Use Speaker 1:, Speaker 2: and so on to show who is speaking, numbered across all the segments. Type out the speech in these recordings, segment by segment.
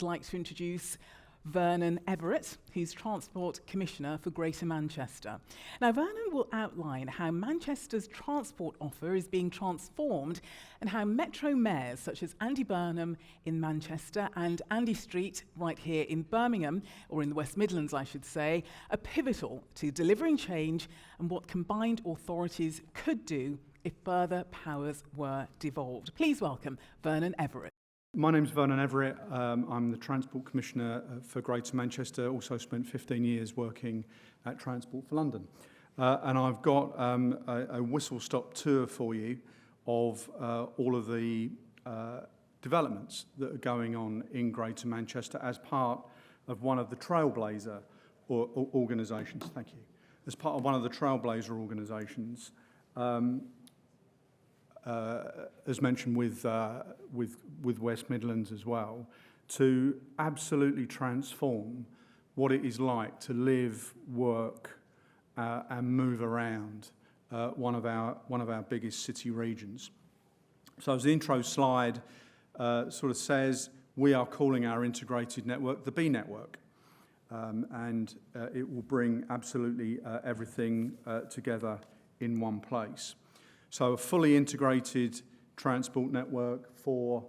Speaker 1: I'd like to introduce Vernon Everitt, who's Transport Commissioner for Greater Manchester. Now, Vernon will outline how Manchester's transport offer is being transformed and how Metro mayors such as Andy Burnham in Manchester and Andy Street right here in Birmingham, or in the West Midlands I should say, are pivotal to delivering change and what combined authorities could do if further powers were devolved. Please welcome Vernon Everitt.
Speaker 2: My name's Vernon Everitt. I'm the Transport Commissioner for Greater Manchester, also spent 15 years working at Transport for London. And I've got a whistle-stop tour for you of all of the developments that are going on in Greater Manchester as part of one of the Trailblazer organisations. Thank you. As part of one of the Trailblazer organisations, as mentioned with West Midlands as well, to absolutely transform what it is like to live, work, and move around one of our biggest city regions. So as the intro slide sort of says, we are calling our integrated network the B network, and it will bring absolutely everything together in one place. So a fully integrated transport network for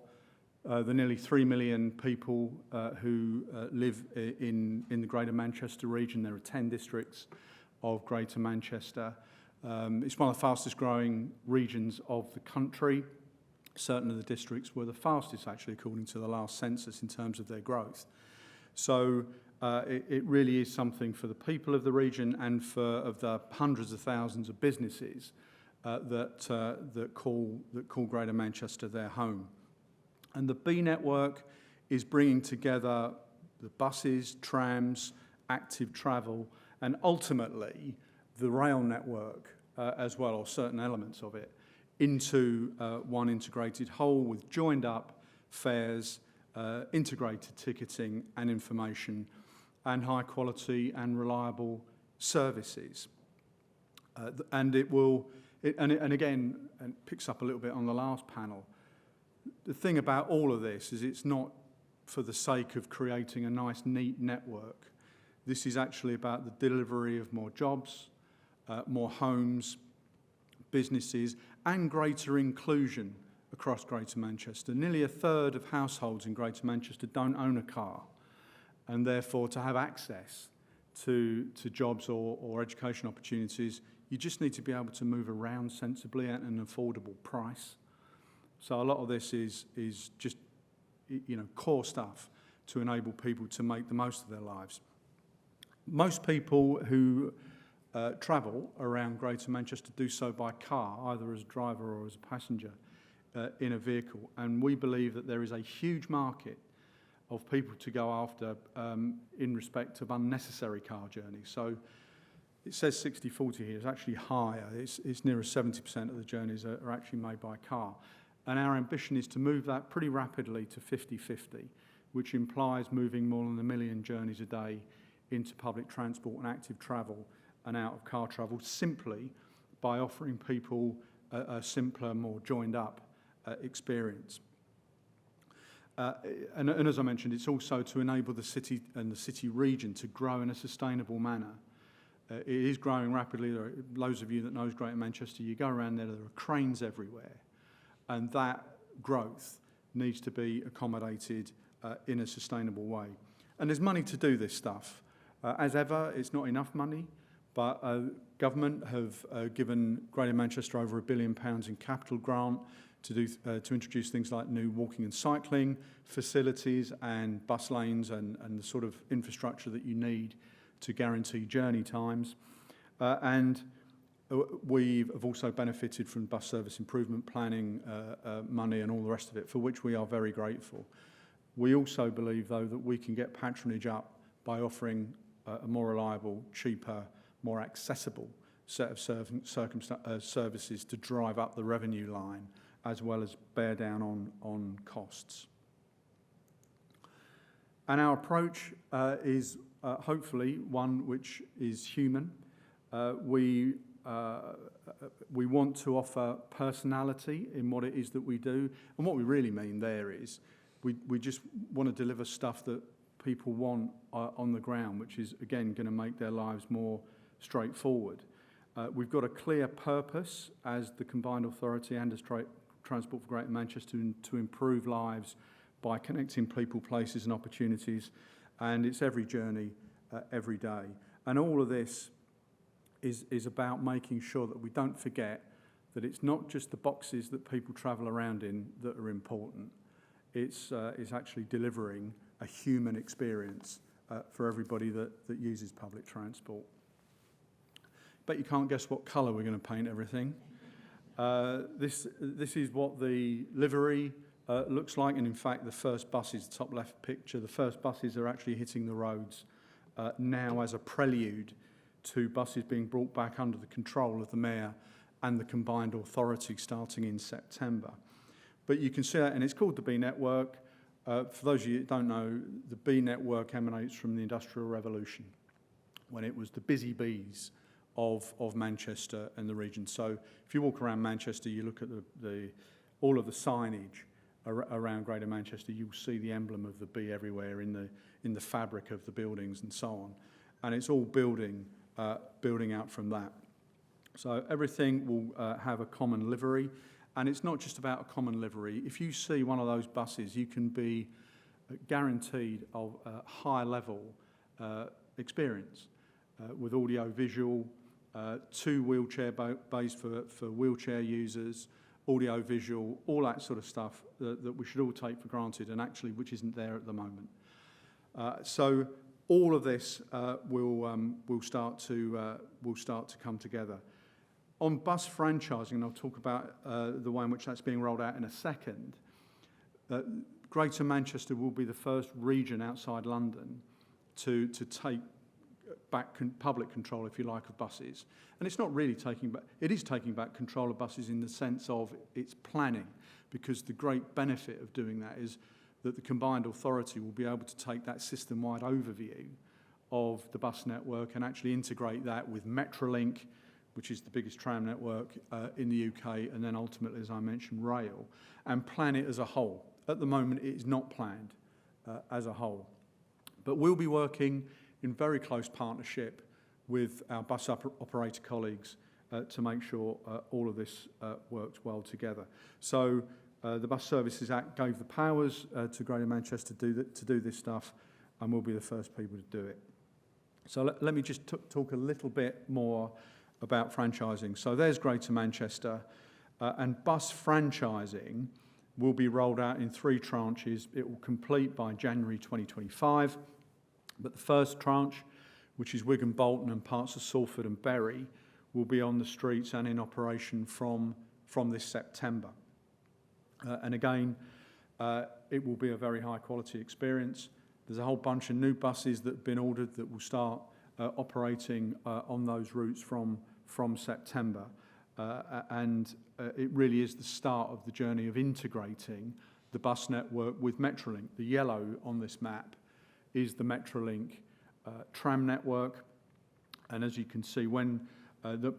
Speaker 2: the nearly 3 million people who live in the Greater Manchester region. There are 10 districts of Greater Manchester. It's one of the fastest growing regions of the country. Certain of the districts were the fastest actually according to the last census in terms of their growth. So it really is something for the people of the region and of the hundreds of thousands of businesses that call Greater Manchester their home. And the B network is bringing together the buses, trams, active travel, and ultimately the rail network as well, or certain elements of it, into one integrated whole with joined up fares, integrated ticketing and information, and high quality and reliable services. And it will. And again, it picks up a little bit on the last panel. The thing about all of this is it's not for the sake of creating a nice, neat network. This is actually about the delivery of more jobs, more homes, businesses, and greater inclusion across Greater Manchester. Nearly a third of households in Greater Manchester don't own a car, and therefore to have access to jobs or education opportunities, you just need to be able to move around sensibly at an affordable price. So a lot of this is just, core stuff to enable people to make the most of their lives. Most people who travel around Greater Manchester do so by car, either as a driver or as a passenger in a vehicle. And we believe that there is a huge market of people to go after in respect of unnecessary car journeys. So it says 60-40 here, it's actually higher. It's nearer 70% of the journeys are actually made by car. And our ambition is to move that pretty rapidly to 50-50, which implies moving more than 1 million journeys a day into public transport and active travel and out of car travel, simply by offering people a simpler, more joined up experience. And as I mentioned, it's also to enable the city and the city region to grow in a sustainable manner. It is growing rapidly. There are loads of you that knows Greater Manchester. You go around there are cranes everywhere. And that growth needs to be accommodated in a sustainable way. And there's money to do this stuff. As ever, it's not enough money, but government have given Greater Manchester over £1 billion in capital grant to introduce things like new walking and cycling facilities and bus lanes and the sort of infrastructure that you need to guarantee journey times. And we have also benefited from bus service improvement planning money and all the rest of it, for which we are very grateful. We also believe, though, that we can get patronage up by offering a more reliable, cheaper, more accessible set of services to drive up the revenue line, as well as bear down on costs. And our approach is hopefully one which is human. We want to offer personality in what it is that we do. And what we really mean there is we just want to deliver stuff that people want on the ground, which is, again, going to make their lives more straightforward. We've got a clear purpose as the combined authority and as Transport for Greater Manchester to improve lives by connecting people, places and opportunities, and it's every journey, every day. And all of this is about making sure that we don't forget that it's not just the boxes that people travel around in that are important. It's actually delivering a human experience for everybody that uses public transport. Bet you can't guess what colour we're going to paint everything. This is what the livery looks like, and in fact the first buses, the top left picture, the first buses are actually hitting the roads now as a prelude to buses being brought back under the control of the Mayor and the combined authority starting in September. But you can see that, and it's called the B Network. For those of you that don't know, the B Network emanates from the Industrial Revolution, when it was the busy bees of Manchester and the region. So if you walk around Manchester, you look at all of the signage around Greater Manchester, you'll see the emblem of the bee everywhere in the fabric of the buildings and so on. And it's all building out from that. So everything will have a common livery, and it's not just about a common livery. If you see one of those buses, you can be guaranteed of a high-level experience with audio-visual, 2 wheelchair bays for wheelchair users, audio-visual, all that sort of stuff that we should all take for granted, and actually which isn't there at the moment. So all of this will start to come together. On bus franchising, and I'll talk about the way in which that's being rolled out in a second, Greater Manchester will be the first region outside London to take back public control, if you like, of buses. And it's not really taking back, it is taking back control of buses in the sense of its planning, because the great benefit of doing that is that the combined authority will be able to take that system-wide overview of the bus network and actually integrate that with Metrolink, which is the biggest tram network in the UK, and then ultimately, as I mentioned, rail, and plan it as a whole. At the moment, it is not planned as a whole. But we'll be working in very close partnership with our bus operator colleagues to make sure all of this works well together. So the Bus Services Act gave the powers to Greater Manchester to do this stuff, and we'll be the first people to do it. So let me just talk a little bit more about franchising. So there's Greater Manchester, and bus franchising will be rolled out in 3 tranches. It will complete by January 2025, but the first tranche, which is Wigan, Bolton and parts of Salford and Bury, will be on the streets and in operation from this September. And again, it will be a very high quality experience. There's a whole bunch of new buses that have been ordered that will start operating on those routes from September. And it really is the start of the journey of integrating the bus network with Metrolink. The yellow on this map is the Metrolink tram network. And as you can see, when the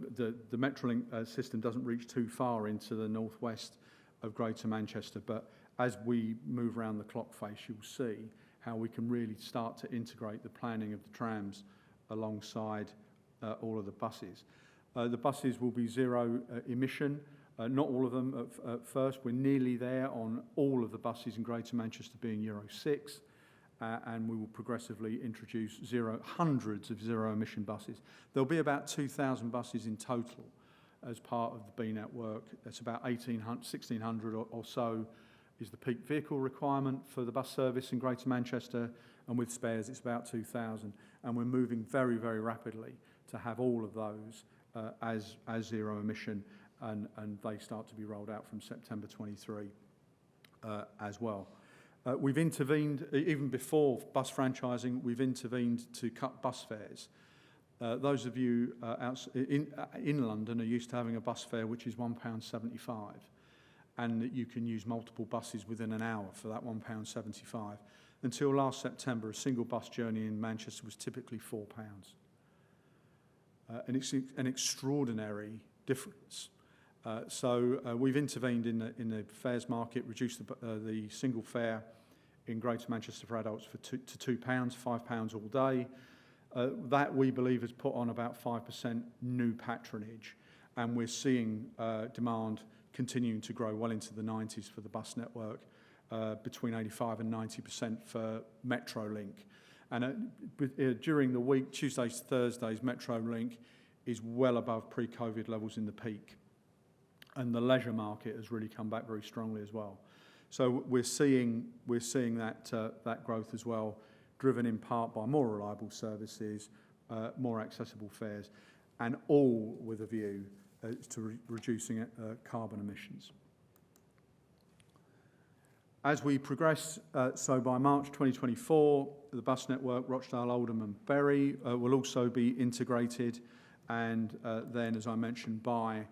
Speaker 2: Metrolink system doesn't reach too far into the northwest of Greater Manchester, but as we move around the clock face, you'll see how we can really start to integrate the planning of the trams alongside all of the buses. The buses will be zero emission, not all of them at first. We're nearly there on all of the buses in Greater Manchester being Euro 6, and we will progressively introduce hundreds of zero emission buses. There'll be about 2,000 buses in total as part of the B network. That's about 1,600 or so is the peak vehicle requirement for the bus service in Greater Manchester, and with spares it's about 2,000. And we're moving very, very rapidly to have all of those as zero emission, and they start to be rolled out from September 23 as well. We've intervened, even before bus franchising, we've intervened to cut bus fares. Those of you in London are used to having a bus fare which is £1.75, and that you can use multiple buses within an hour for that £1.75. Until last September, a single bus journey in Manchester was typically £4. And it's an extraordinary difference. So we've intervened in the fares market, reduced the single fare in Greater Manchester for adults for £2, £5 all day. That, we believe, has put on about 5% new patronage, and we're seeing demand continuing to grow well into the 90s for the bus network, between 85 and 90% for Metrolink. And during the week, Tuesdays to Thursdays, Metrolink is well above pre-COVID levels in the peak. And the leisure market has really come back very strongly as well. So we're seeing that growth as well, driven in part by more reliable services, more accessible fares, and all with a view to reducing carbon emissions. As we progress, so by March 2024, the bus network Rochdale, Oldham and Bury will also be integrated, and then, as I mentioned, by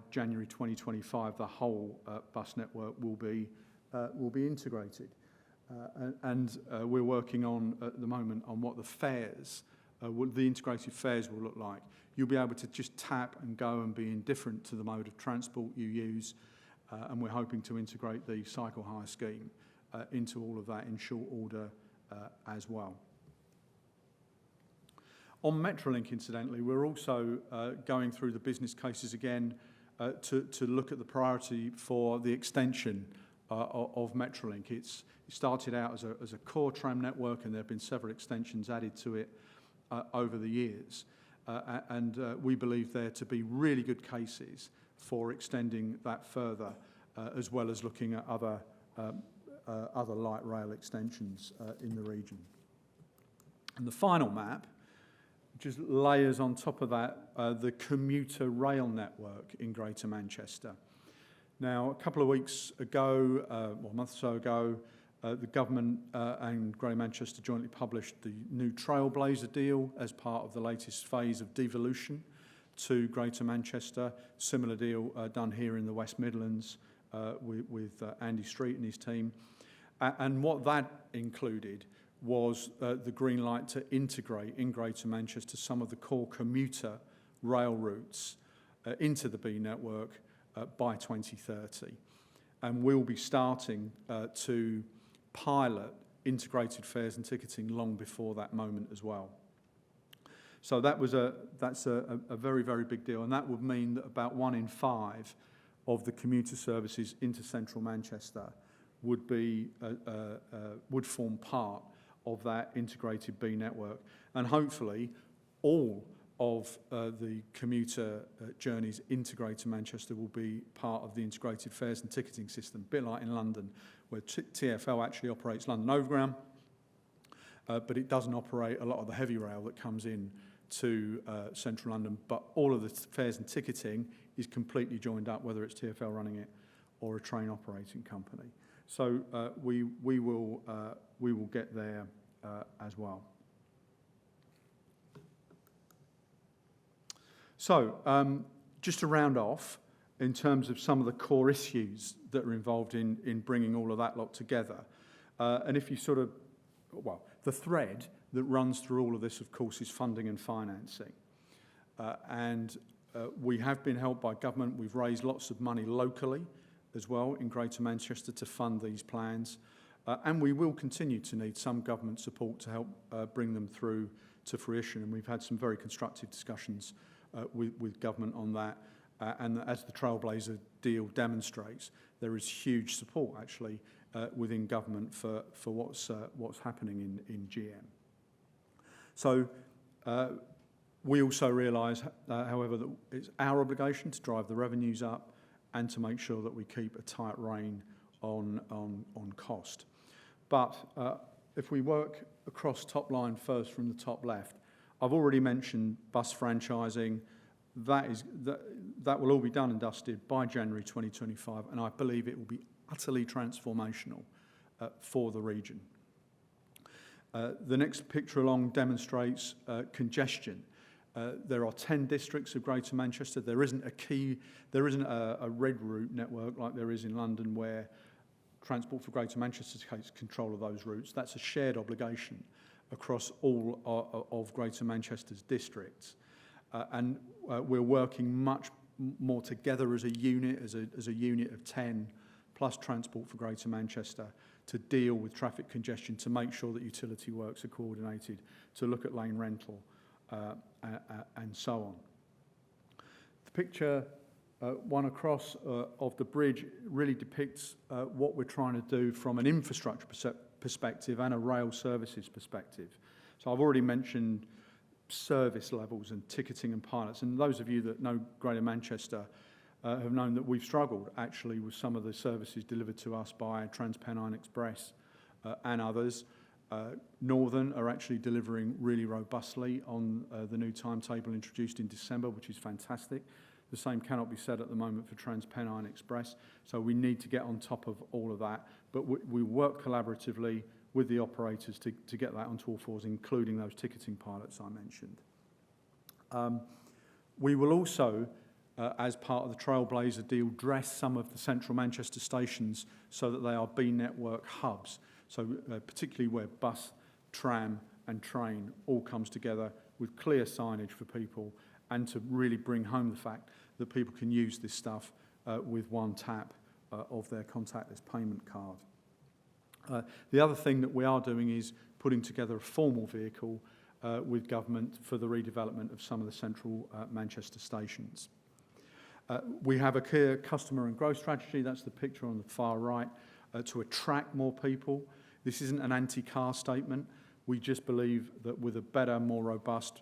Speaker 2: January 2025, the whole bus network will be integrated. And we're working on, at the moment, on what the fares, the integrated fares will look like. You'll be able to just tap and go and be indifferent to the mode of transport you use, and we're hoping to integrate the cycle hire scheme into all of that in short order as well. On Metrolink, incidentally, we're also going through the business cases again to look at the priority for the extension of Metrolink. It started out as a core tram network, and there have been several extensions added to it over the years. And we believe there to be really good cases for extending that further, as well as looking at other light rail extensions in the region. And the final map just layers on top of that the commuter rail network in Greater Manchester. Now, a couple of weeks ago, or a month or so ago, the government and Greater Manchester jointly published the new Trailblazer deal as part of the latest phase of devolution to Greater Manchester. Similar deal done here in the West Midlands with Andy Street and his team. And what that included was the green light to integrate in Greater Manchester some of the core commuter rail routes into the B network by 2030. And we'll be starting to pilot integrated fares and ticketing long before that moment as well. So that's a very, very big deal, and that would mean that about 1 in 5 of the commuter services into central Manchester would form part of that integrated B network, and hopefully all of the commuter journeys into Greater Manchester will be part of the integrated fares and ticketing system, a bit like in London, where TfL actually operates London Overground, but it doesn't operate a lot of the heavy rail that comes in to central London. But all of the fares and ticketing is completely joined up, whether it's TfL running it or a train operating company. So we will get there as well. So just to round off, in terms of some of the core issues that are involved in bringing all of that lot together, and if you the thread that runs through all of this, of course, is funding and financing. And we have been helped by government. We've raised lots of money locally as well in Greater Manchester to fund these plans. And we will continue to need some government support to help bring them through to fruition. And we've had some very constructive discussions with government on that. And as the Trailblazer deal demonstrates, there is huge support actually within government for what's happening in GM. So we also realise, however, that it's our obligation to drive the revenues up and to make sure that we keep a tight rein on cost. But if we work across top line first from the top left, I've already mentioned bus franchising. That will all be done and dusted by January 2025, and I believe it will be utterly transformational for the region. The next picture along demonstrates congestion. There are 10 districts of Greater Manchester. There isn't a red route network like there is in London, where Transport for Greater Manchester takes control of those routes. That's a shared obligation across all of Greater Manchester's districts. And we're working much more together as a unit, as a unit of 10, plus Transport for Greater Manchester, to deal with traffic congestion, to make sure that utility works are coordinated, to look at lane rental, and so on. The picture, one across of the bridge, really depicts what we're trying to do from an infrastructure perspective and a rail services perspective. So I've already mentioned service levels and ticketing and pilots, and those of you that know Greater Manchester have known that we've struggled actually with some of the services delivered to us by TransPennine Express and others. Northern are actually delivering really robustly on the new timetable introduced in December, which is fantastic. The same cannot be said at the moment for TransPennine Express, so we need to get on top of all of that. But we work collaboratively with the operators to get that onto all fours, including those ticketing pilots I mentioned. We will also, as part of the Trailblazer deal, dress some of the central Manchester stations so that they are B network hubs. So particularly where bus, tram and train all comes together with clear signage for people, and to really bring home the fact that people can use this stuff with one tap of their contactless payment card. The other thing that we are doing is putting together a formal vehicle with government for the redevelopment of some of the central Manchester stations. We have a clear customer and growth strategy, that's the picture on the far right, to attract more people. This isn't an anti-car statement. We just believe that with a better, more robust,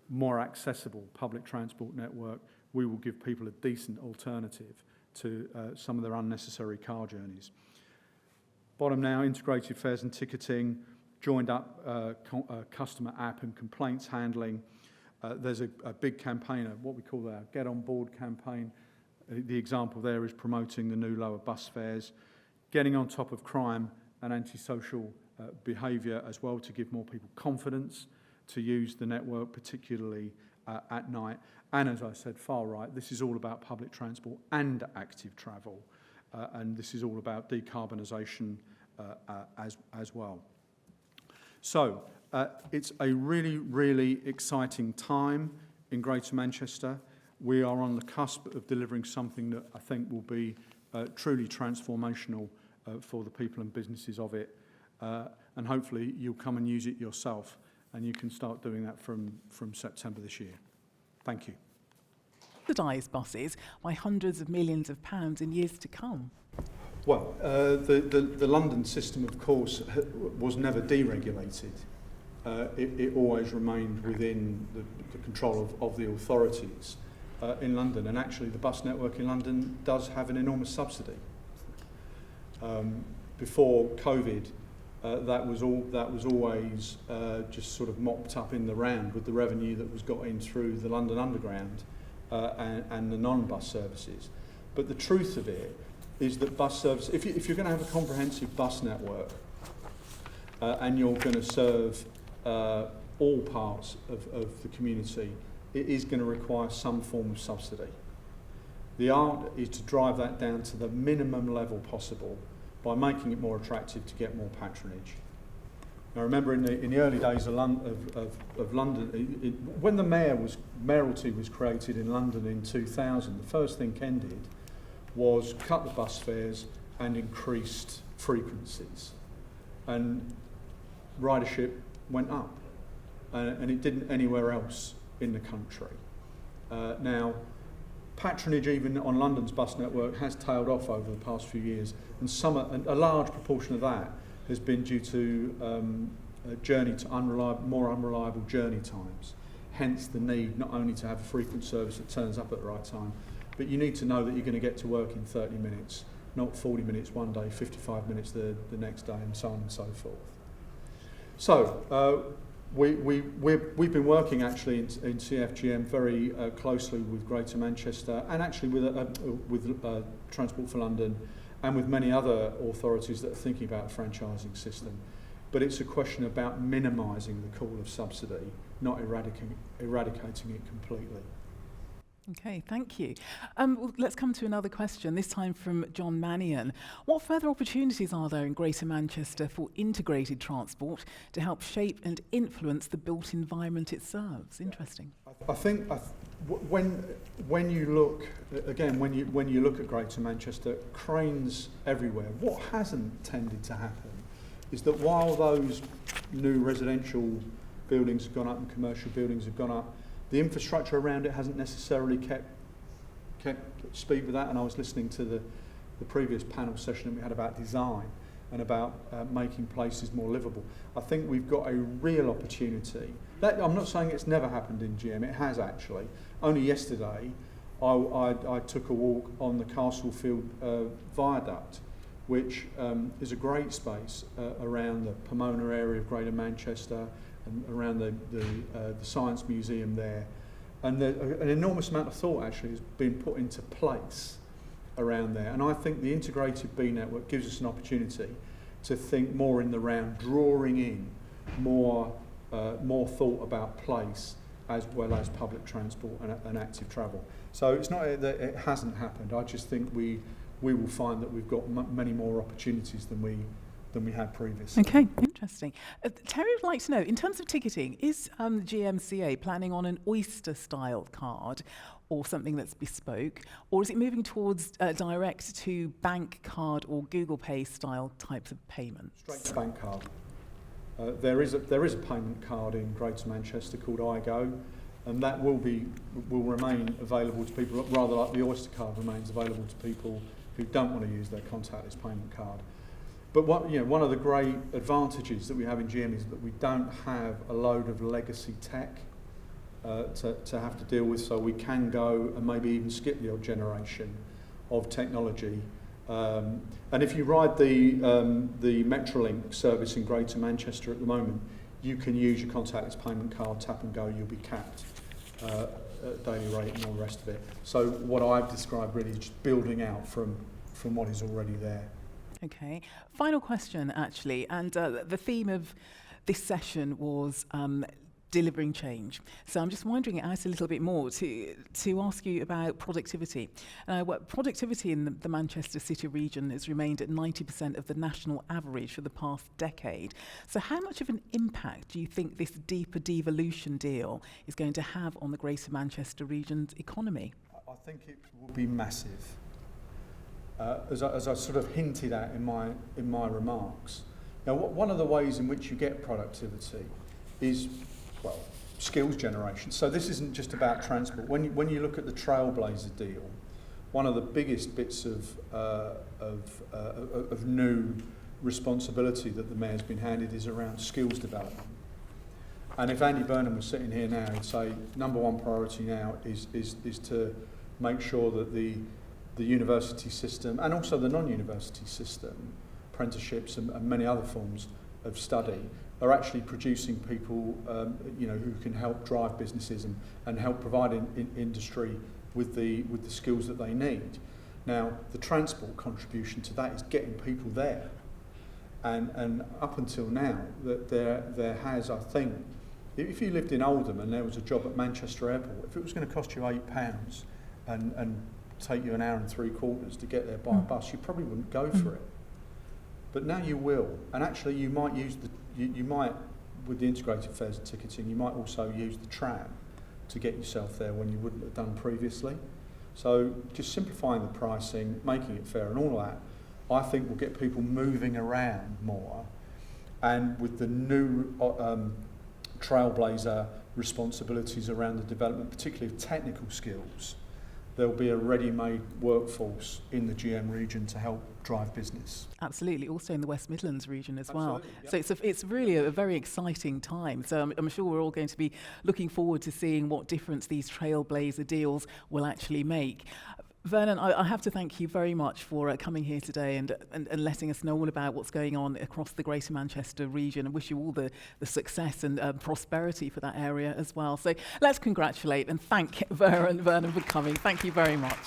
Speaker 2: more accessible public transport network, we will give people a decent alternative to some of their unnecessary car journeys. Bottom now, integrated fares and ticketing, joined up customer app and complaints handling. There's a big campaign, what we call our Get On Board campaign. The example there is promoting the new lower bus fares, getting on top of crime and antisocial behaviour as well to give more people confidence to use the network, particularly at night. And as I said, far right, this is all about public transport and active travel. And this is all about decarbonisation as well. So it's a really, really exciting time in Greater Manchester. We are on the cusp of delivering something that I think will be truly transformational for the people and businesses of it. And hopefully you'll come and use it yourself, and you can start doing that from September this year. Thank you.
Speaker 1: Subsidise buses by hundreds of millions of pounds in years to come?
Speaker 2: Well, the London system, of course, was never deregulated. It always remained within the control of the authorities in London, and actually the bus network in London does have an enormous subsidy. Before COVID, that was always just sort of mopped up in the round with the revenue that was got in through the London Underground and the non-bus services. But the truth of it is that bus service, if you're going to have a comprehensive bus network and you're going to serve all parts of the community, it is going to require some form of subsidy. The art is to drive that down to the minimum level possible by making it more attractive to get more patronage. Now, remember in the early days of London, when the mayoralty was created in London in 2000, the first thing Ken did was cut the bus fares and increased frequencies. And ridership went up, and it didn't anywhere else in the country. Now, patronage even on London's bus network has tailed off over the past few years, and a large proportion of that has been due to more unreliable journey times. Hence the need not only to have a frequent service that turns up at the right time, but you need to know that you're going to get to work in 30 minutes, not 40 minutes one day, 55 minutes the next day, and so on and so forth. So we've been working actually in CFGM very closely with Greater Manchester, and actually with Transport for London, and with many other authorities that are thinking about a franchising system. But it's a question about minimising the call of subsidy, not eradicating it completely.
Speaker 1: Okay, thank you. Well, let's come to another question, this time from John Mannion. What further opportunities are there in Greater Manchester for integrated transport to help shape and influence the built environment it serves? Interesting.
Speaker 2: I think when you look again, when you look at Greater Manchester, cranes everywhere. What hasn't tended to happen is that while those new residential buildings have gone up and commercial buildings have gone up, the infrastructure around it hasn't necessarily kept speed with that. And I was listening to the previous panel session that we had about design and about making places more livable. I think we've got a real opportunity. I'm not saying it's never happened in GM, it has actually. Only yesterday I took a walk on the Castlefield Viaduct, which is a great space around the Pomona area of Greater Manchester and around the Science Museum there. And an enormous amount of thought actually has been put into place around there. And I think the integrated B network gives us an opportunity to think more in the round, drawing in more thought about place as well as public transport and active travel. So it's not that it hasn't happened. I just think we will find that we've got many more opportunities than we had previously.
Speaker 1: Okay, interesting. Terry would like to know, in terms of ticketing, is GMCA planning on an Oyster-style card or something that's bespoke, or is it moving towards direct to bank card or Google Pay style types of payments?
Speaker 2: Straight to bank card. There is a payment card in Greater Manchester called iGo, and that will remain available to people, rather like the Oyster card remains available to people who don't want to use their contactless payment card. But one of the great advantages that we have in GM is that we don't have a load of legacy tech to have to deal with, so we can go and maybe even skip the old generation of technology. And if you ride the Metrolink service in Greater Manchester at the moment, you can use your contactless payment card, tap and go, you'll be capped at daily rate and all the rest of it. So what I've described really is just building out from what is already there.
Speaker 1: Okay, final question actually, and the theme of this session was delivering change. So I'm just wondering out a little bit more to ask you about productivity. Productivity in the Manchester City region has remained at 90% of the national average for the past decade. So how much of an impact do you think this deeper devolution deal is going to have on the Greater Manchester region's economy?
Speaker 2: I think it will be massive. As I sort of hinted at in my remarks. Now, one of the ways in which you get productivity is, well, skills generation. So this isn't just about transport. When you look at the Trailblazer deal, one of the biggest bits of new responsibility that the mayor's been handed is around skills development. And if Andy Burnham was sitting here now, he'd say number one priority now is to make sure that the university system and also the non-university system, apprenticeships and many other forms of study, are actually producing people who can help drive businesses and help provide industry with the skills that they need. Now, the transport contribution to that is getting people there. And up until now, that there has, I think, if you lived in Oldham and there was a job at Manchester Airport, if it was going to cost you £8 and take you an hour and 3/4 to get there by a bus, you probably wouldn't go for it. But now you will, and actually you might use you might, with the integrated fares and ticketing, you might also use the tram to get yourself there when you wouldn't have done previously. So just simplifying the pricing, making it fair and all that, I think will get people moving around more. And with the new Trailblazer responsibilities around the development, particularly of technical skills, there'll be a ready-made workforce in the GM region to help drive business.
Speaker 1: Absolutely, also in the West Midlands region as well.
Speaker 2: Yep.
Speaker 1: So it's really a very exciting time. So I'm sure we're all going to be looking forward to seeing what difference these Trailblazer deals will actually make. Vernon, I have to thank you very much for coming here today and letting us know all about what's going on across the Greater Manchester region, and wish you all the success and prosperity for that area as well. So let's congratulate and thank Vernon for coming. Thank you very much.